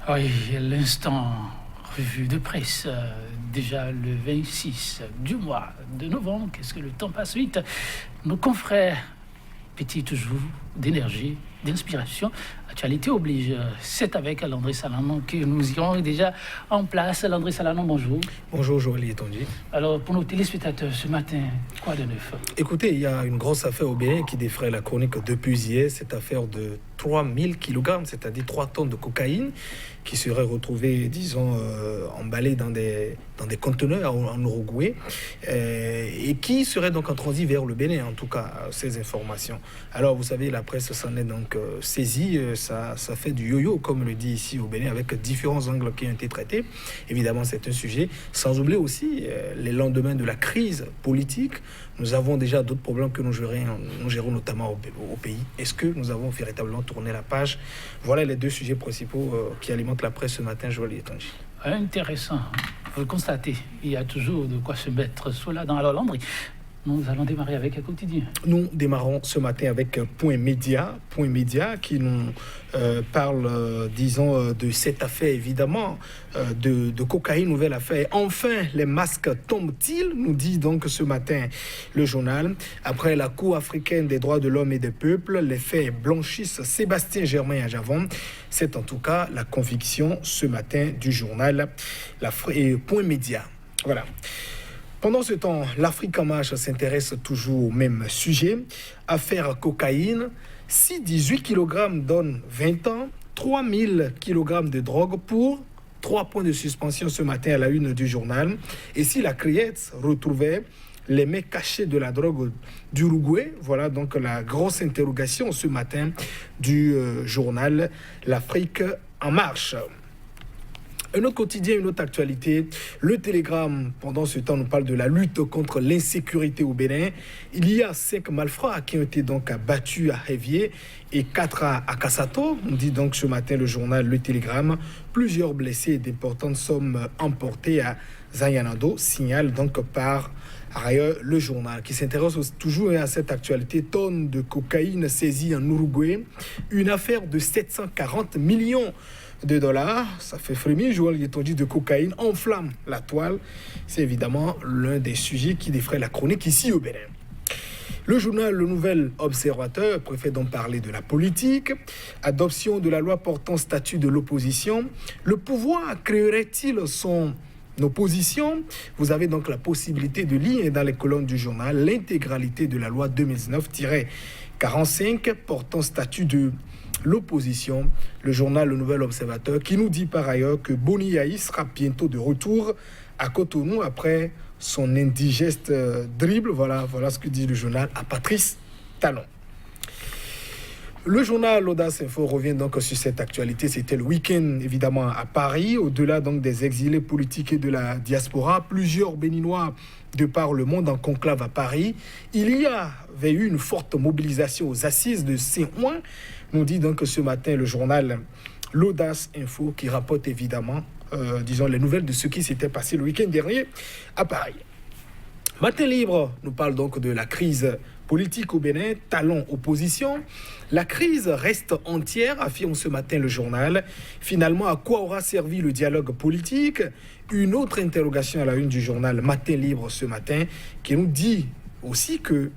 Oui, l'instant revue de presse, déjà le 26 du mois de novembre. Qu'est-ce que le temps passe vite. Nos confrères, petit toujours d'énergie, d'inspiration. Actualité oblige. C'est avec Landry Salanon que nous irons déjà en place. Landry Salanon, bonjour. Bonjour Joël Yetonji. Alors, pour nos téléspectateurs ce matin, quoi de neuf? Écoutez, il y a une grosse affaire au Bénin qui défraie la chronique depuis hier. Cette affaire de 3000 kg, c'est-à-dire 3 tonnes de cocaïne qui serait retrouvée, disons, emballée dans des conteneurs en Uruguay et qui serait donc en transit vers le Bénin, en tout cas, ces informations. Alors, vous savez, la presse s'en est donc saisie. Ça fait du yo-yo, comme le dit ici au Bénin, avec différents angles qui ont été traités. Évidemment, c'est un sujet. Sans oublier aussi les lendemains de la crise politique. Nous avons déjà d'autres problèmes que nous gérons notamment au pays. Est-ce que nous avons véritablement tourné la page? Voilà les deux sujets principaux qui alimentent la presse ce matin, Joël Yetonji. Intéressant. Vous le constatez, il y a toujours de quoi se mettre sous la dent. Alors, Landry, nous allons démarrer avec un quotidien. Nous démarrons ce matin avec Point Média qui nous parle, disons, de cette affaire, évidemment, de cocaïne, nouvelle affaire. Enfin, les masques tombent-ils, nous dit donc ce matin le journal. Après la Cour africaine des droits de l'homme et des peuples, les faits blanchissent Sébastien Germain à Javon. C'est en tout cas la conviction ce matin du journal Point Média. Voilà. Pendant ce temps, l'Afrique en marche s'intéresse toujours au même sujet. Affaire cocaïne, si 18 kg donnent 20 ans, 3000 kg de drogue pour 3 points de suspension ce matin à la une du journal. Et si la Criette retrouvait les mains cachées de la drogue d'Uruguay, voilà donc la grosse interrogation ce matin du journal L'Afrique en marche. Un autre quotidien, une autre actualité. Le Télégramme, pendant ce temps, nous parle de la lutte contre l'insécurité au Bénin. Il y a 5 malfrats qui ont été donc abattus à Révier et 4 à Kassato. On dit donc ce matin le journal Le Télégramme. Plusieurs blessés et d'importantes sommes emportées à Zayanado, signale donc par ailleurs le journal qui s'intéresse toujours à cette actualité. Tonnes de cocaïne saisie en Uruguay. Une affaire de 740 millions de dollars, ça fait frémir. Joël Yetonji, de cocaïne enflamme la toile. C'est évidemment l'un des sujets qui défraie la chronique ici au Bénin. Le journal Le Nouvel Observateur préfère donc parler de la politique. Adoption de la loi portant statut de l'opposition. Le pouvoir créerait-il son opposition? Vous avez donc la possibilité de lire dans les colonnes du journal l'intégralité de la loi 2019-45 portant statut de l'opposition. Le journal Le Nouvel Observateur qui nous dit par ailleurs que Boni Yahi sera bientôt de retour à Cotonou après son indigeste dribble. Voilà ce que dit le journal à Patrice Talon. Le journal L'Audace Info revient donc sur cette actualité. C'était le week-end évidemment à Paris. Au-delà donc des exilés politiques et de la diaspora, plusieurs Béninois de par le monde en conclave à Paris. Il y avait eu une forte mobilisation aux assises de Saint-Ouen. Nous dit donc ce matin le journal L'Audace Info qui rapporte évidemment, disons, les nouvelles de ce qui s'était passé le week-end dernier à Paris. Matin Libre nous parle donc de la crise politique au Bénin, talon opposition. La crise reste entière, affirme ce matin le journal. Finalement, à quoi aura servi le dialogue politique? Une autre interrogation à la une du journal Matin Libre ce matin qui nous dit aussi que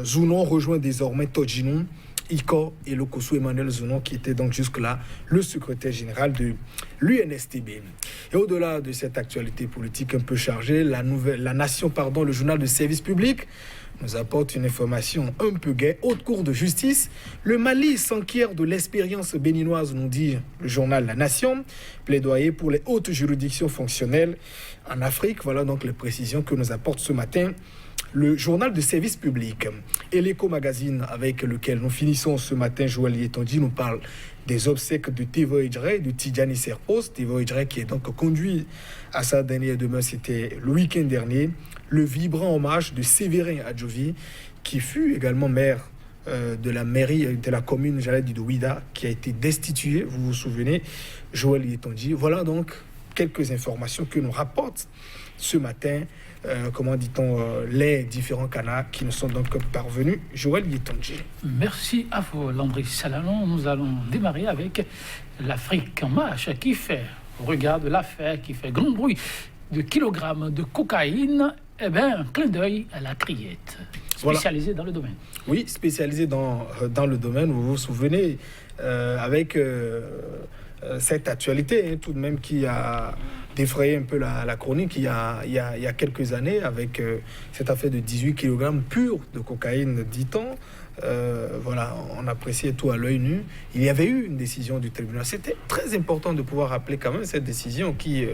Zounon rejoint désormais Todjinou, Iko et Lokosu Emmanuel Zounon qui était donc jusque-là le secrétaire général de l'UNSTB. Et au-delà de cette actualité politique un peu chargée, La Nation, le journal de service public, nous apporte une information un peu gaie. Haute cour de justice, le Mali s'enquiert de l'expérience béninoise, nous dit le journal La Nation. Plaidoyer pour les hautes juridictions fonctionnelles en Afrique. Voilà donc les précisions que nous apporte ce matin le journal de service public. Et l'Eco Magazine, avec lequel nous finissons ce matin, Joël Yetonji, nous parle des obsèques de Tevo Idre, de Tidjani Serpos. Tevo Idre qui est donc conduit à sa dernière demeure, c'était le week-end dernier. Le vibrant hommage de Séverin Adjovi, qui fut également maire de la mairie de la commune, de Ouida, qui a été destitué, vous vous souvenez, Joël Yetonji. Voilà donc quelques informations que nous rapportent ce matin, comment dit-on, les différents canaux qui nous sont donc parvenus. Joël Yetonji. Merci à vous, Landry Salanon. Nous allons démarrer avec l'Afrique en marche qui fait, regarde l'affaire qui fait grand bruit de kilogrammes de cocaïne. Eh bien, un clin d'œil à la Criette, spécialisée dans le domaine. Oui, spécialisée dans le domaine. Vous vous souvenez, avec cette actualité, tout de même, qui a défrayé un peu la chronique il y a quelques années, avec cette affaire de 18 kg pur de cocaïne, dit-on. Voilà, on appréciait tout à l'œil nu. Il y avait eu une décision du tribunal. C'était très important de pouvoir rappeler quand même cette décision qui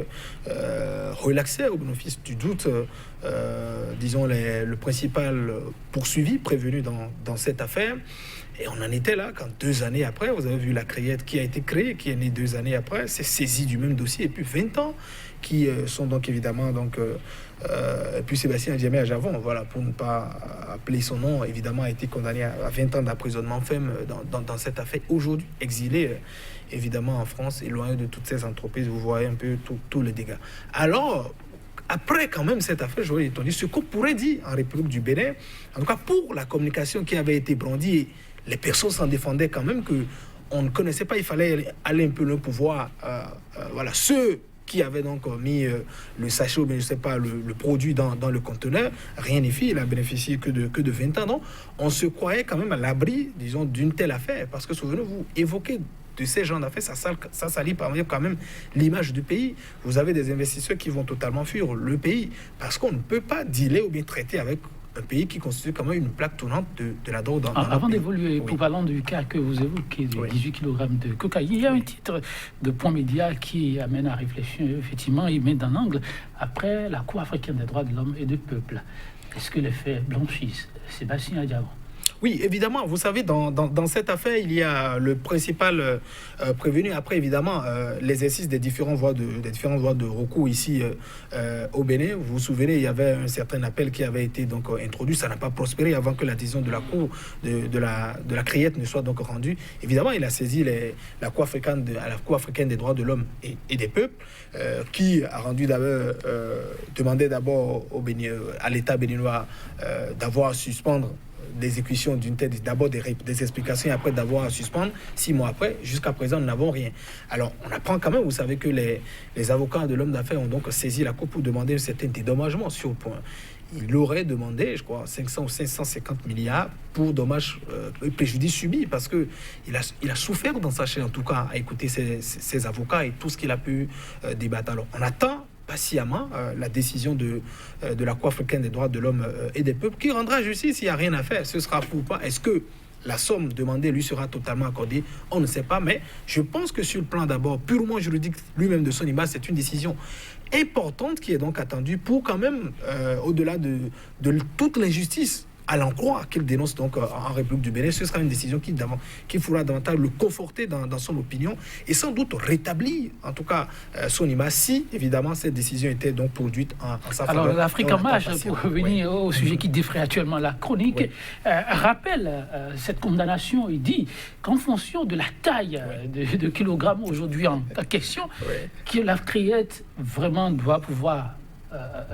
relaxait au bénéfice du doute, disons, le principal poursuivi, prévenu dans cette affaire. Et on en était là quand 2 années après, vous avez vu la Criette qui a été créée, qui est née 2 années après, s'est saisie du même dossier, et puis 20 ans, qui sont donc évidemment... et puis Sébastien Djemé Ajavon, voilà, pour ne pas appeler son nom, évidemment a été condamné à 20 ans d'emprisonnement ferme dans cette affaire. Aujourd'hui, exilé, évidemment, en France, éloigné de toutes ces entreprises. Vous voyez un peu tous les dégâts. Alors... Après, quand même, cette affaire, j'aurais entendu ce qu'on pourrait dire en République du Bénin, en tout cas pour la communication qui avait été brandie, les personnes s'en défendaient quand même, qu'on ne connaissait pas, il fallait aller un peu le pouvoir. Voilà, ceux qui avaient donc mis le sachet, ou bien je ne sais pas, le produit dans le conteneur, rien n'est fait, il a bénéficié que de 20 ans. Donc, on se croyait quand même à l'abri, disons, d'une telle affaire, parce que souvenez-vous, évoquez de ces gens d'affaires, ça salit quand même l'image du pays. Vous avez des investisseurs qui vont totalement fuir le pays parce qu'on ne peut pas dealer ou bien traiter avec un pays qui constitue quand même une plaque tournante de la drogue dans Avant d'évoluer, pour parlant du cas que vous évoquez, de 18 kg de cocaïne, il y a un titre de Point Média qui amène à réfléchir. Effectivement, il met dans l'angle après la Cour africaine des droits de l'homme et du peuple. Est-ce que les faits blanchissent? Sébastien Adjavon. Oui, évidemment, vous savez, dans cette affaire, il y a le principal prévenu. Après, évidemment, l'exercice des différentes voies de recours ici au Bénin. Vous vous souvenez, il y avait un certain appel qui avait été donc introduit. Ça n'a pas prospéré avant que la décision de la Cour de la Criette ne soit donc rendue. Évidemment, il a saisi la Cour africaine des droits de l'homme et des peuples, qui a rendu d'abord, demandé d'abord à l'État béninois d'avoir à suspendre l'exécution d'une telle, d'abord des explications et après d'avoir à suspendre. 6 mois après, jusqu'à présent, nous n'avons rien. Alors, on apprend quand même, vous savez que les avocats de l'homme d'affaires ont donc saisi la Cour pour demander un certain dédommagement sur le point. Il aurait demandé, je crois, 500 ou 550 milliards pour dommages et préjudices subis, parce qu'il a souffert dans sa chair, en tout cas, à écouter ses avocats et tout ce qu'il a pu débattre. Alors, on attend patiemment la décision de la Cour africaine des droits de l'homme et des peuples, qui rendra justice. Il n'y a rien à faire. Ce sera pour pas. Est-ce que la somme demandée lui sera totalement accordée? On ne sait pas, mais je pense que sur le plan d'abord purement juridique, lui-même de son image, c'est une décision importante qui est donc attendue pour quand même, au-delà de toute l'injustice à l'endroit qu'il dénonce donc en République du Bénin, ce sera une décision qui fera davantage le conforter dans son opinion et sans doute rétablir en tout cas son image, si évidemment cette décision était donc produite en sa faveur. Alors l'Afrique en marche, pour revenir au sujet qui défraie actuellement la chronique, rappelle cette condamnation. Il dit qu'en fonction de la taille de kilogrammes aujourd'hui en question, que la Criette vraiment doit pouvoir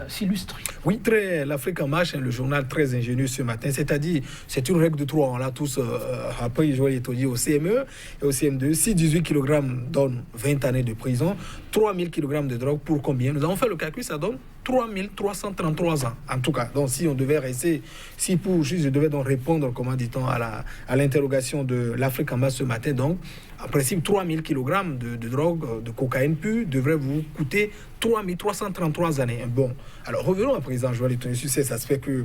s'illustrer. Oui, l'Afrique en marche, le journal très ingénieux ce matin, c'est-à-dire, c'est une règle de 3, on l'a tous appris, je l'ai au CME et au CM2, si 18 kg donne 20 années de prison, 3000 kg de drogue pour combien? Nous avons fait le calcul, ça donne 3333 ans, en tout cas. Donc, si on devait rester, si pour juste, je devais donc répondre, comment dit-on, à l'interrogation de l'Afrique en marche ce matin, donc, en principe, 3000 kg de drogue, de cocaïne pure, devrait vous coûter 3333 années. Bon, alors revenons à présent, je vais aller sur ces aspects que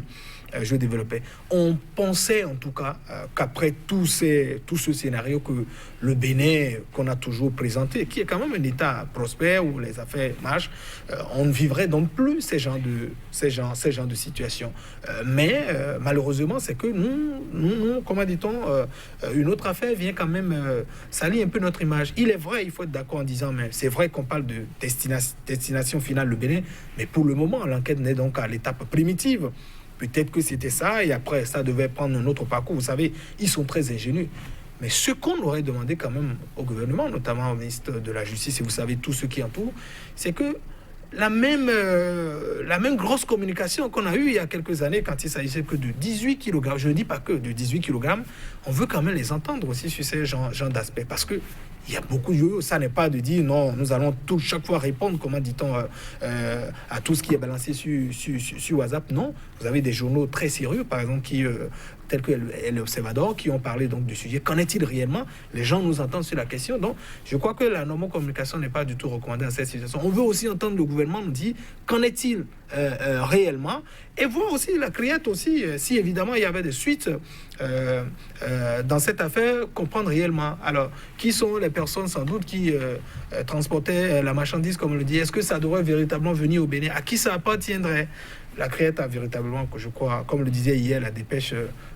je développais. On pensait en tout cas qu'après tout ce scénario que le Bénin, qu'on a toujours présenté, qui est quand même un État prospère où les affaires marchent, on ne vivrait donc plus ces genres de situations. Mais malheureusement, c'est que nous comment dit-on, une autre affaire vient quand même salir un peu notre image. Il est vrai, il faut être d'accord en disant, mais c'est vrai qu'on parle de destination finale le Bénin, mais pour le moment, l'enquête n'est donc à l'étape primitive. Peut-être que c'était ça, et après, ça devait prendre un autre parcours. Vous savez, ils sont très ingénieux. Mais ce qu'on aurait demandé quand même au gouvernement, notamment au ministre de la Justice, et vous savez tout ce qui entoure, c'est que la même grosse communication qu'on a eue il y a quelques années quand il s'agissait que de 18 kg, je ne dis pas que de 18 kg, on veut quand même les entendre aussi sur ces genres d'aspects. Parce que il y a beaucoup de yo-yo. Ça n'est pas de dire non, nous allons chaque fois répondre, comment dit-on, à tout ce qui est balancé sur WhatsApp. Non, vous avez des journaux très sérieux, par exemple, tels que l'Observateur, qui ont parlé donc du sujet. Qu'en est-il réellement? Les gens nous entendent sur la question. Donc, je crois que la normocommunication n'est pas du tout recommandée à cette situation. On veut aussi entendre le gouvernement nous dire qu'en est-il réellement, et voir aussi la criette aussi, si évidemment il y avait des suites dans cette affaire, comprendre réellement. Alors, qui sont les personnes sans doute qui transportaient la marchandise, comme on le dit? Est-ce que ça devrait véritablement venir au Bénin? À qui ça appartiendrait? La criette a véritablement, je crois, comme le disait hier la dépêche,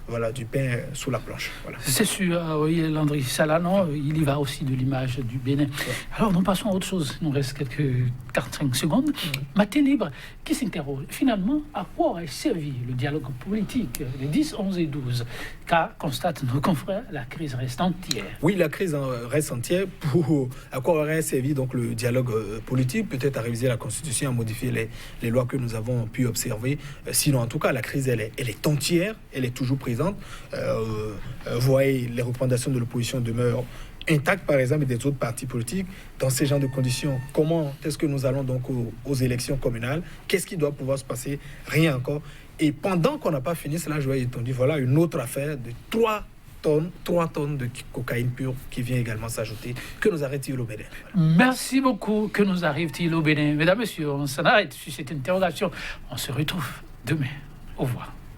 voilà, du pain sous la planche. Voilà. C'est sûr, oui, Landry Salanon, il y va aussi de l'image du Bénin. Ouais. Alors, nous passons à autre chose. Il nous reste quelques 45 secondes. Matin libre, qui s'interroge finalement à quoi aurait servi le dialogue politique les 10, 11 et 12? Car, constatent nos confrères, la crise reste entière. Oui, la crise reste entière. À quoi aurait servi donc le dialogue politique? Peut-être à réviser la Constitution, à modifier les lois que nous avons pu observer. Sinon, en tout cas, la crise, elle est entière, elle est toujours présente. Vous voyez, les recommandations de l'opposition demeurent intactes, par exemple, et des autres partis politiques. Dans ces genres de conditions, comment est-ce que nous allons donc aux élections communales? Qu'est-ce qui doit pouvoir se passer? Rien encore. Et pendant qu'on n'a pas fini cela, je vais dire, voilà une autre affaire de 3 tonnes de cocaïne pure qui vient également s'ajouter. Que nous arrive-t-il au Bénin? Voilà. Merci beaucoup. Que nous arrive-t-il au Bénin? Mesdames, Messieurs, on s'en arrête sur cette interrogation. On se retrouve demain. Au revoir.